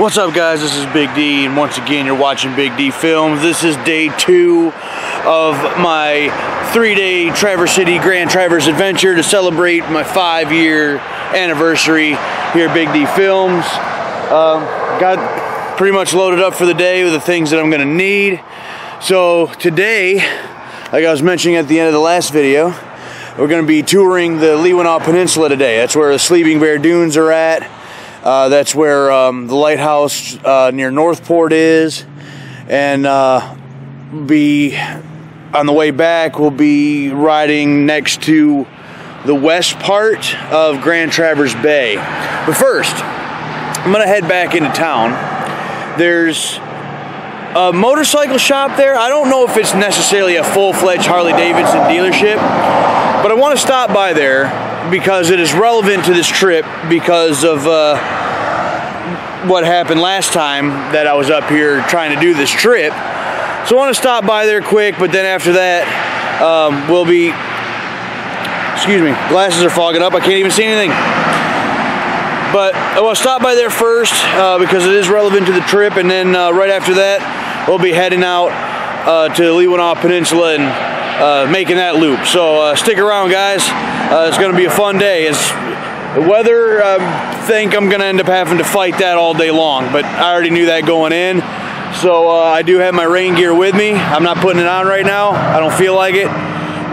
What's up, guys? This is Big D, and once again you're watching Big D Films. This is day 2 of my 3-day Traverse City Grand Traverse adventure to celebrate my 5-year anniversary here at Big D Films. Got pretty much loaded up for the day with the things that I'm going to need. So today, like I was mentioning at the end of the last video, we're going to be touring the Leelanau Peninsula today. That's where the Sleeping Bear Dunes are at. That's where the lighthouse near Northport is, and be on the way back we'll be riding next to the west part of Grand Traverse Bay. But first, I'm gonna head back into town. There's a motorcycle shop there. I don't know if it's necessarily a full-fledged Harley-Davidson dealership, but I want to stop by there because it is relevant to this trip because of what happened last time that I was up here trying to do this trip. So I want to stop by there quick, but then after that we'll be, excuse me, glasses are fogging up, I can't even see anything. But I want to stop by there first because it is relevant to the trip, and then right after that we'll be heading out to the Leelanau Peninsula and making that loop. So stick around, guys. It's going to be a fun day. The weather, I think I'm going to end up having to fight that all day long, but I already knew that going in. So I do have my rain gear with me. I'm not putting it on right now. I don't feel like it.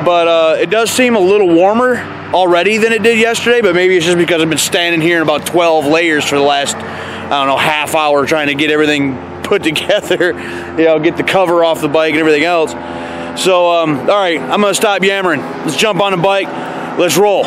But it does seem a little warmer already than it did yesterday, but maybe it's just because I've been standing here in about 12 layers for the last, I don't know, half hour trying to get everything put together, you know, get the cover off the bike and everything else. So, all right, I'm going to stop yammering. Let's jump on the bike. Let's roll.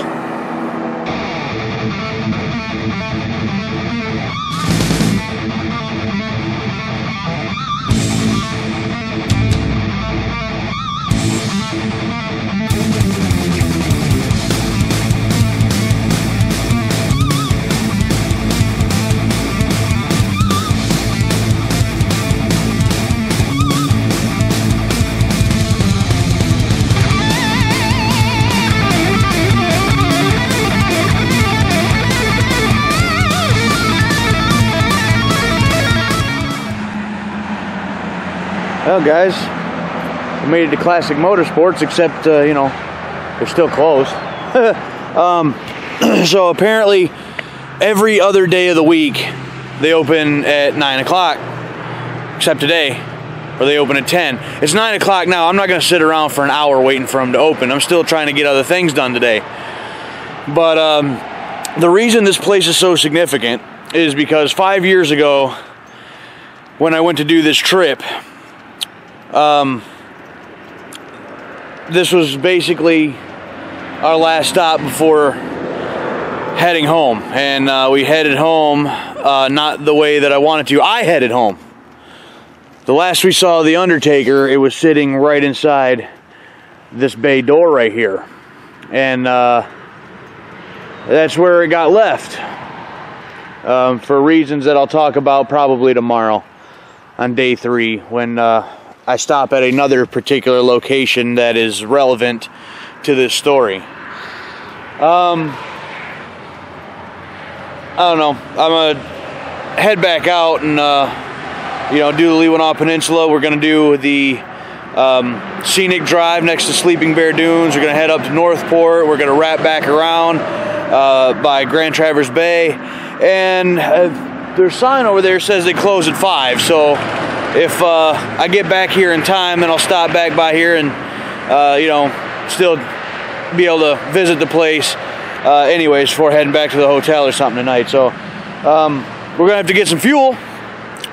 Well, guys, we made it to Classic Motorsports, except, you know, they're still closed. So apparently, every other day of the week, they open at 9 o'clock, except today, or they open at 10. It's 9 o'clock now. I'm not going to sit around for an hour waiting for them to open. I'm still trying to get other things done today. But the reason this place is so significant is because 5 years ago, when I went to do this trip, this was basically our last stop before heading home, and we headed home not the way that I wanted to. I headed home. The last we saw the Undertaker, it was sitting right inside this bay door right here, and that's where it got left for reasons that I'll talk about probably tomorrow on day 3 when I stop at another particular location that is relevant to this story. I don't know. I'm gonna head back out and you know, do the Leelanau Peninsula. We're gonna do the Scenic Drive next to Sleeping Bear Dunes. We're gonna head up to Northport. We're gonna wrap back around by Grand Traverse Bay, and their sign over there says they close at 5. So if I get back here in time, then I'll stop back by here and, you know, still be able to visit the place anyways before heading back to the hotel or something tonight. So we're going to have to get some fuel.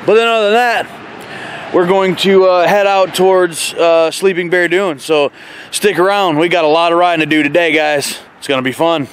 But then other than that, we're going to head out towards Sleeping Bear Dunes. So stick around. We got a lot of riding to do today, guys. It's going to be fun.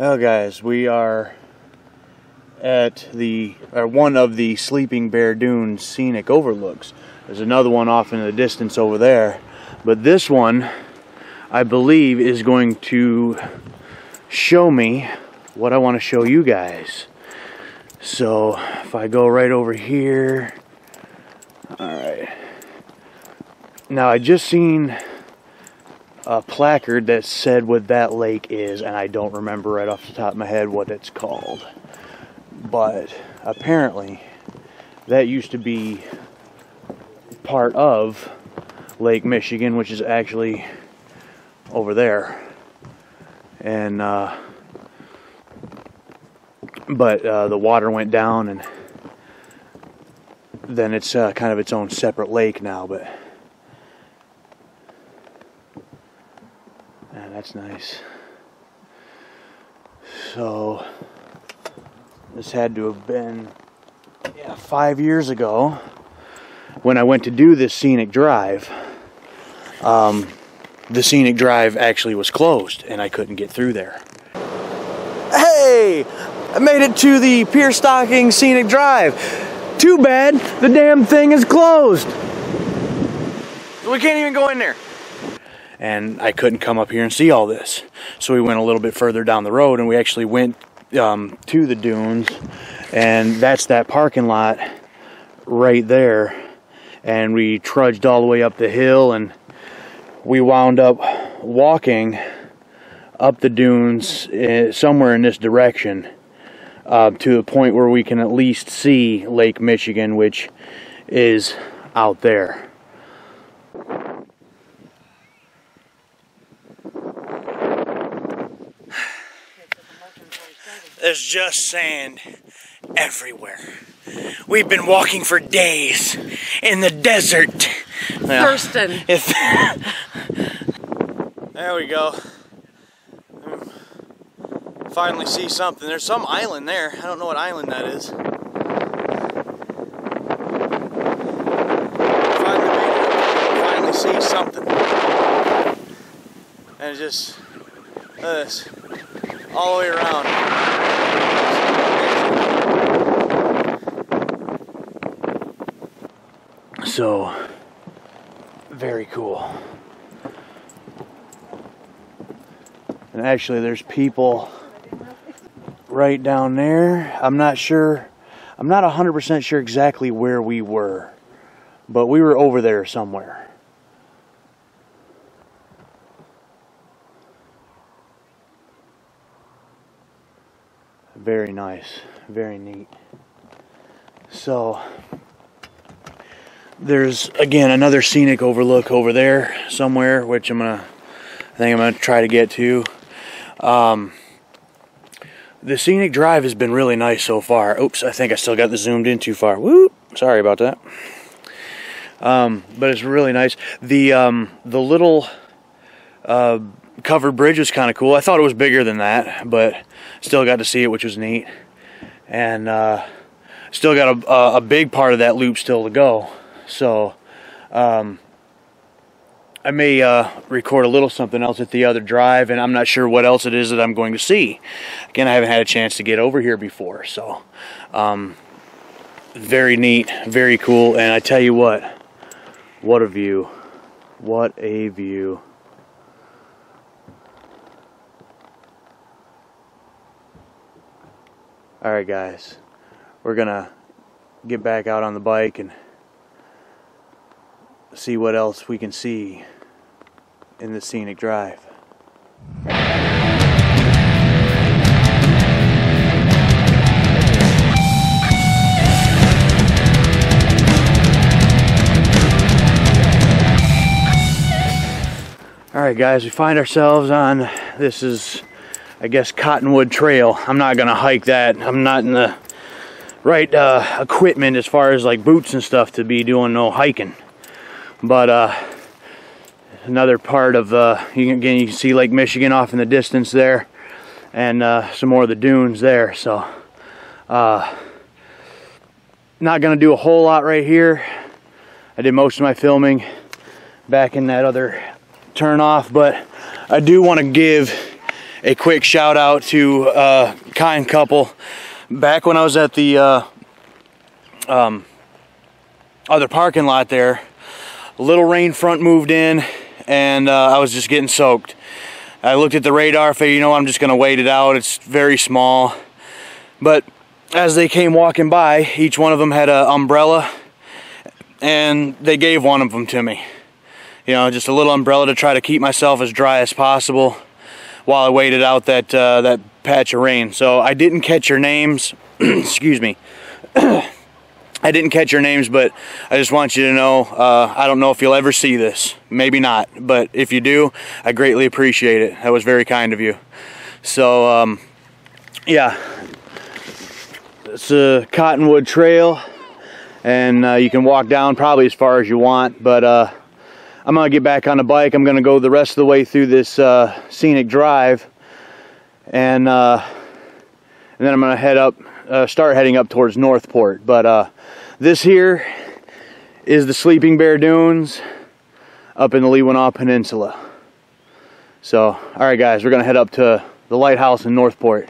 Well, guys, we are at one of the Sleeping Bear Dunes scenic overlooks. There's another one off in the distance over there, but this one, I believe, is going to show me what I want to show you guys. So if I go right over here, all right. Now I just seen a placard that said what that lake is, and I don't remember right off the top of my head what it's called. But apparently that used to be part of Lake Michigan, which is actually over there. And but the water went down, and then it's kind of its own separate lake now. But man, that's nice. So this had to have been 5 years ago when I went to do this scenic drive. The scenic drive actually was closed and I couldn't get through there. Hey, I made it to the Pierce Stocking Scenic Drive. Too bad the damn thing is closed. We can't even go in there. And I couldn't come up here and see all this. So we went a little bit further down the road, and we actually went to the dunes, and that's that parking lot right there. And we trudged all the way up the hill, and we wound up walking up the dunes somewhere in this direction to the point where we can at least see Lake Michigan, which is out there. There's just sand everywhere. We've been walking for days in the desert. Well, Thurston. There we go. Finally see something. There's some island there. I don't know what island that is. Finally made it. Finally see something. And just this all the way around. So very cool. And actually there's people right down there. I'm not sure. I'm not 100% sure exactly where we were, but we were over there somewhere. Very nice, very neat. So there's again another scenic overlook over there somewhere, which I think I'm gonna try to get to. The scenic drive has been really nice so far. Oops, I think I still got this zoomed in too far. Whoop, sorry about that. But it's really nice. The little covered bridge was kind of cool. I thought it was bigger than that, but still got to see it, which was neat. And still got a big part of that loop still to go. So I may record a little something else at the other drive, and I'm not sure what else it is that I'm going to see. Again, I haven't had a chance to get over here before, so very neat, very cool. And I tell you what a view. What a view. Alright guys, we're gonna get back out on the bike and see what else we can see in the scenic drive. Alright guys, we find ourselves on, this is, I guess, Cottonwood Trail. I'm not gonna hike that. I'm not in the right equipment as far as like boots and stuff to be doing no hiking. But another part of you can see Lake Michigan off in the distance there, and some more of the dunes there. So not gonna do a whole lot right here. I did most of my filming back in that other turn off, but I do want to give a quick shout out to a kind couple. Back when I was at the other parking lot there, a little rain front moved in, and I was just getting soaked. I looked at the radar, figured, you know, I'm just gonna wait it out. It's very small. But as they came walking by, each one of them had an umbrella, and they gave one of them to me. You know, just a little umbrella to try to keep myself as dry as possible while I waited out that that patch of rain. So I didn't catch your names. Excuse me. I didn't catch your names, but I just want you to know, I don't know if you'll ever see this. Maybe not, but if you do, I greatly appreciate it. That was very kind of you. So, yeah. It's a Cottonwood Trail, and you can walk down probably as far as you want, but I'm going to get back on the bike. I'm going to go the rest of the way through this scenic drive, and then I'm going to head up, start heading up towards Northport. But this here is the Sleeping Bear Dunes up in the Leelanau Peninsula. So, alright guys, we're going to head up to the lighthouse in Northport.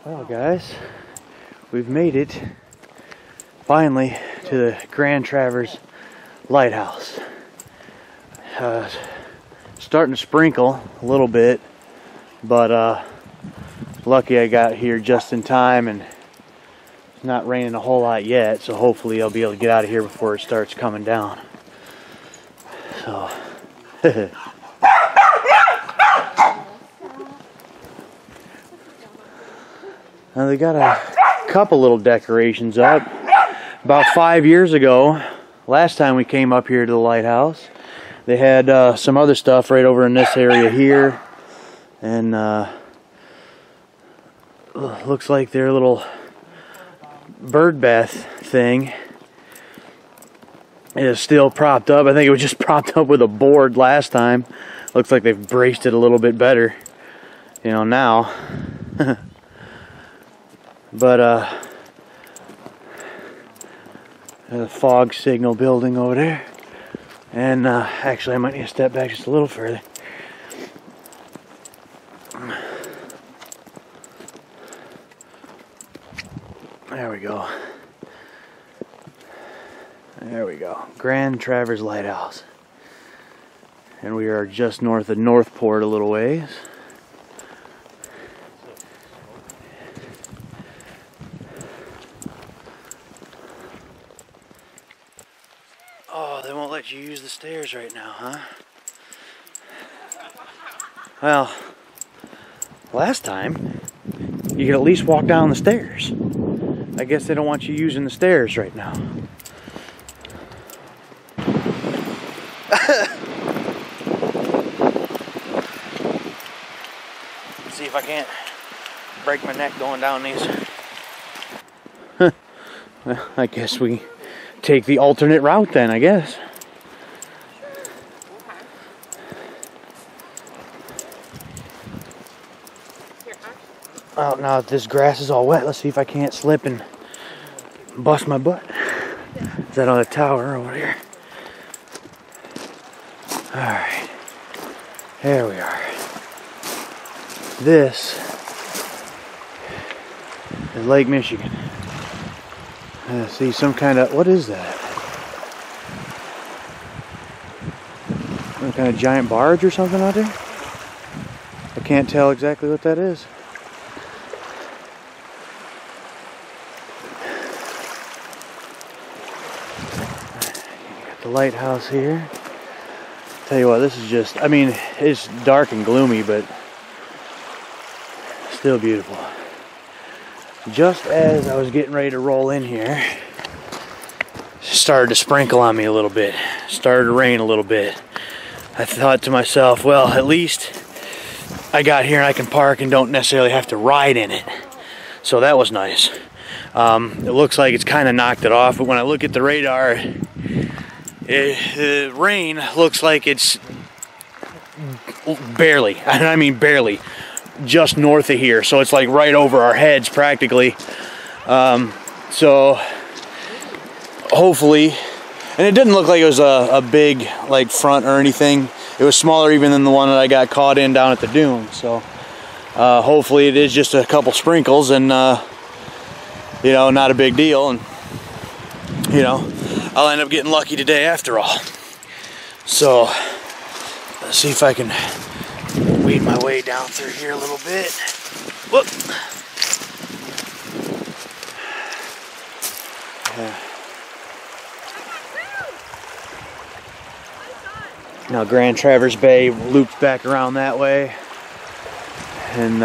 Well guys, we've made it finally to the Grand Traverse Lighthouse. Starting to sprinkle a little bit, but lucky I got here just in time, and it's not raining a whole lot yet, so hopefully I'll be able to get out of here before it starts coming down. So now they got a couple little decorations up. About 5 years ago, last time we came up here to the lighthouse, they had some other stuff right over in this area here, and looks like their little bird bath thing is still propped up. I think it was just propped up with a board last time. Looks like they've braced it a little bit better, you know, now. But there's a fog signal building over there, and actually I might need to step back just a little further. There we go. There we go. Grand Traverse Lighthouse. And we are just north of Northport a little ways. Oh, they won't let you use the stairs right now, huh? Well, last time, you could at least walk down the stairs. I guess they don't want you using the stairs right now. See if I can't break my neck going down these. Well, I guess we take the alternate route then, I guess. Oh, now this grass is all wet. Let's see if I can't slip and bust my butt. Is that on the tower over here? Alright. There we are. This is Lake Michigan. See some kind of, what is that? Some kind of giant barge or something out there? I can't tell exactly what that is. Got the lighthouse here. Tell you what, this is just, I mean, it's dark and gloomy, but still beautiful. Just as I was getting ready to roll in here, it started to sprinkle on me a little bit. Started to rain a little bit. I thought to myself, well, at least I got here and I can park and don't necessarily have to ride in it. So that was nice. It looks like it's kind of knocked it off, but when I look at the radar, the rain looks like it's barely, I mean barely, just north of here. So it's like right over our heads practically. So hopefully, and it didn't look like it was a big like front or anything. It was smaller even than the one that I got caught in down at the dune. So hopefully it is just a couple sprinkles and you know, not a big deal, and you know, I'll end up getting lucky today after all. So let's see if I can weed my way down through here a little bit. Whoop. Now Grand Traverse Bay loops back around that way, and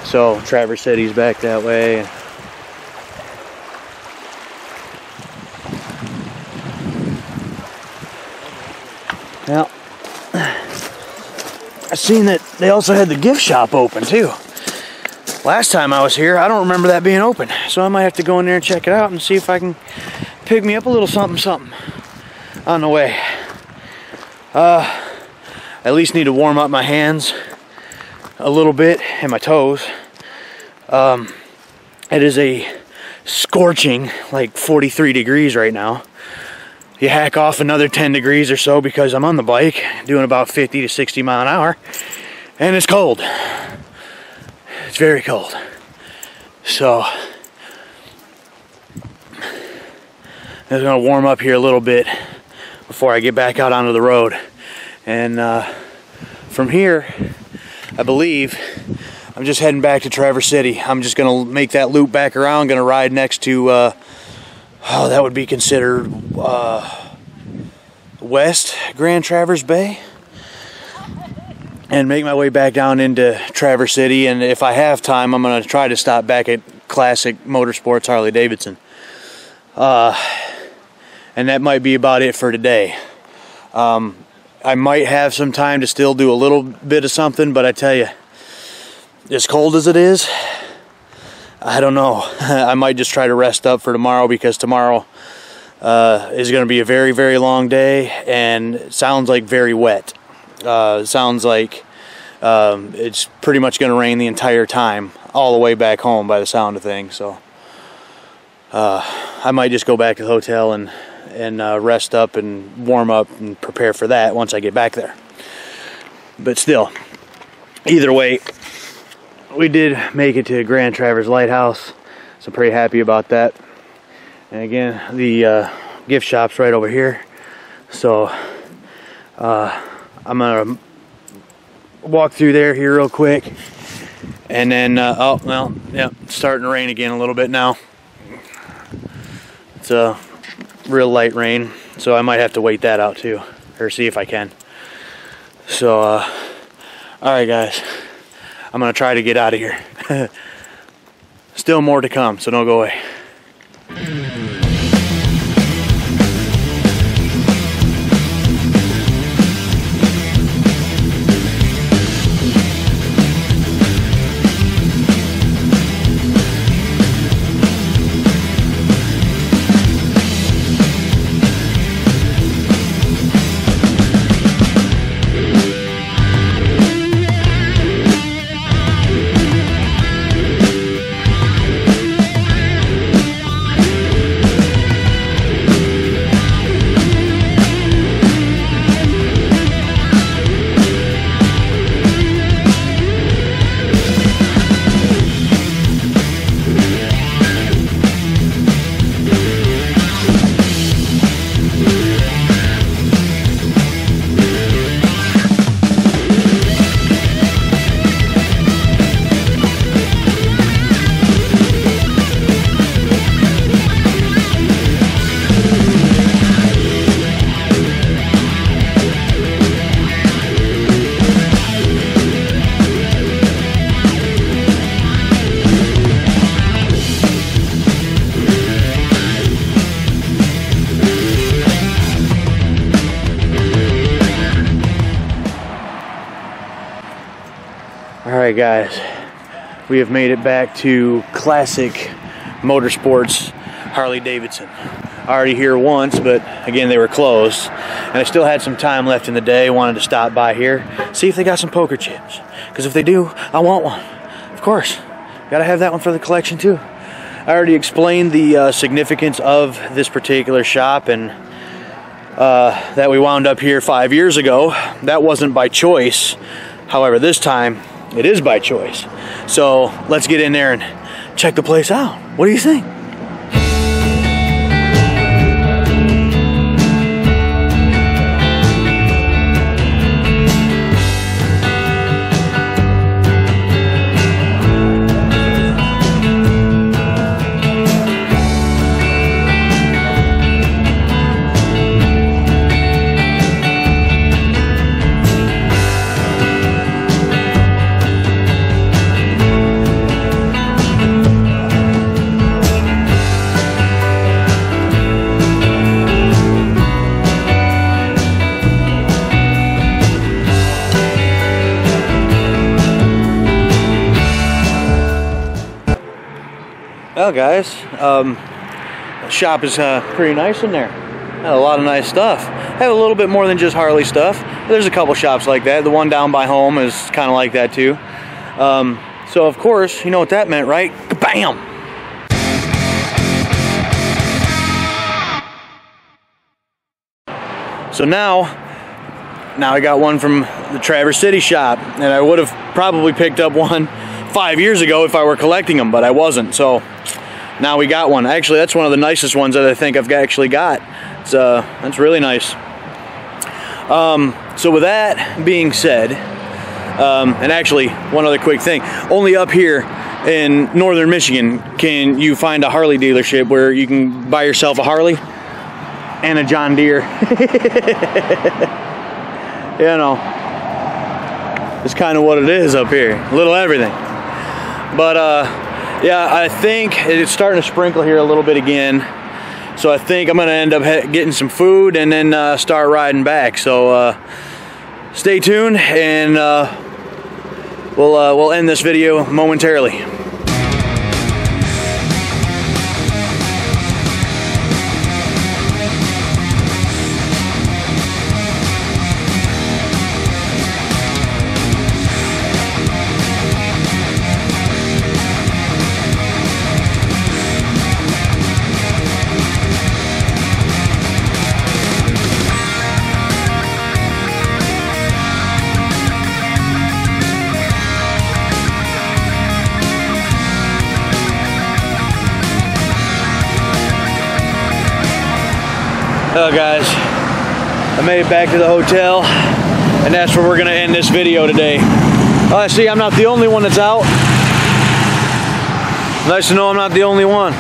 so Traverse City's back that way. Now, I seen that they also had the gift shop open too. Last time I was here, I don't remember that being open, so I might have to go in there and check it out and see if I can pick me up a little something on the way. At least need to warm up my hands a little bit and my toes. It is a scorching like 43 degrees right now. You hack off another 10 degrees or so because I'm on the bike doing about 50 to 60 mile an hour, and it's cold. It's very cold. So I'm gonna warm up here a little bit before I get back out onto the road. And from here, I believe I'm just heading back to Traverse City. I'm just gonna make that loop back around. Gonna ride next to oh, that would be considered West Grand Traverse Bay, and make my way back down into Traverse City. And if I have time, I'm going to try to stop back at Classic Motorsports Harley-Davidson. And that might be about it for today. I might have some time to still do a little bit of something, but I tell you, as cold as it is, I don't know. I might just try to rest up for tomorrow, because tomorrow is going to be a very, very long day, and it sounds like very wet. It sounds like it's pretty much going to rain the entire time, all the way back home by the sound of things. So I might just go back to the hotel and rest up and warm up and prepare for that once I get back there. But still, either way, we did make it to Grand Traverse Lighthouse. So I'm pretty happy about that. And again, the gift shop's right over here. So I'm gonna walk through there here real quick. And then, oh, well, yeah, it's starting to rain again a little bit now. It's a real light rain, so I might have to wait that out too, or see if I can. So, alright guys, I'm gonna try to get out of here. Still more to come, so don't go away. Alright guys, we have made it back to Classic Motorsports Harley-Davidson. Already here once, but again they were closed. And I still had some time left in the day, wanted to stop by here, see if they got some poker chips. Because if they do, I want one. Of course, gotta have that one for the collection too. I already explained the significance of this particular shop and that we wound up here 5 years ago. That wasn't by choice. However, this time, it is by choice. So let's get in there and check the place out. What do you think? Well guys, the shop is pretty nice in there. Got a lot of nice stuff. Have a little bit more than just Harley stuff. There's a couple shops like that. The one down by home is kind of like that too. So of course, you know what that meant, right? Bam! So now I got one from the Traverse City shop, and I would have probably picked up one 5 years ago if I were collecting them, but I wasn't. So now we got one. Actually, that's one of the nicest ones that I think I've actually got. It's that's really nice. So with that being said, and actually one other quick thing, only up here in northern Michigan can you find a Harley dealership where you can buy yourself a Harley and a John Deere. You know, it's kind of what it is up here, a little everything. But yeah, I think it's starting to sprinkle here a little bit again, so I think I'm gonna end up getting some food and then start riding back. So stay tuned, and we'll end this video momentarily. Oh guys, I made it back to the hotel, and that's where we're gonna end this video today. See, I'm not the only one that's out. Nice to know I'm not the only one.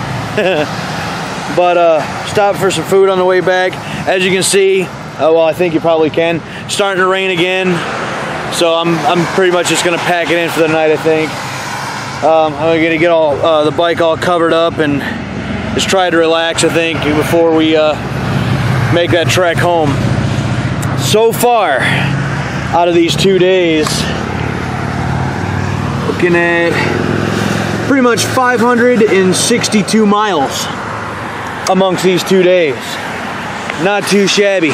But stopped for some food on the way back. As you can see, well, I think you probably can, starting to rain again. So I'm pretty much just gonna pack it in for the night, I think. I'm gonna get all the bike all covered up and just try to relax, I think, before we make that trek home. So far, out of these 2 days, looking at pretty much 562 miles amongst these 2 days. Not too shabby.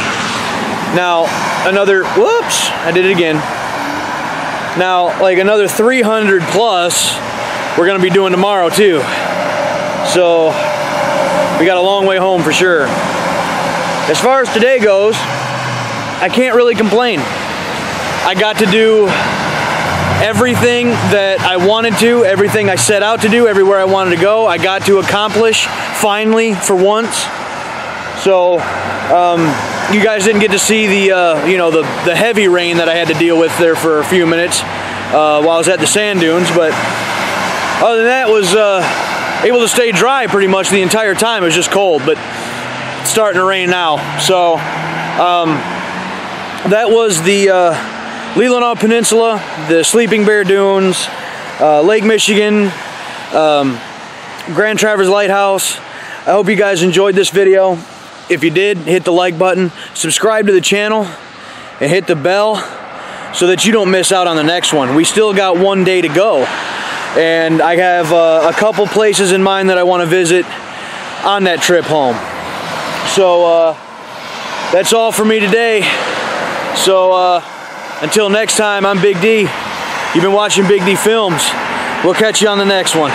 Now, another, whoops, I did it again. Now, like another 300 plus, we're gonna be doing tomorrow too. So, we got a long way home for sure. As far as today goes, I can't really complain. I got to do everything that I wanted to, everything I set out to do, everywhere I wanted to go, I got to accomplish, finally, for once. So, you guys didn't get to see the, you know, the heavy rain that I had to deal with there for a few minutes while I was at the sand dunes, but other than that, was able to stay dry pretty much the entire time. It was just cold, but it's starting to rain now. So, that was the Leelanau Peninsula, the Sleeping Bear Dunes, Lake Michigan, Grand Traverse Lighthouse. I hope you guys enjoyed this video. If you did, hit the like button, subscribe to the channel, and hit the bell so that you don't miss out on the next one. We still got 1 day to go, and I have a couple places in mind that I want to visit on that trip home. So that's all for me today. So until next time, I'm Big D. You've been watching Big D Films. We'll catch you on the next one.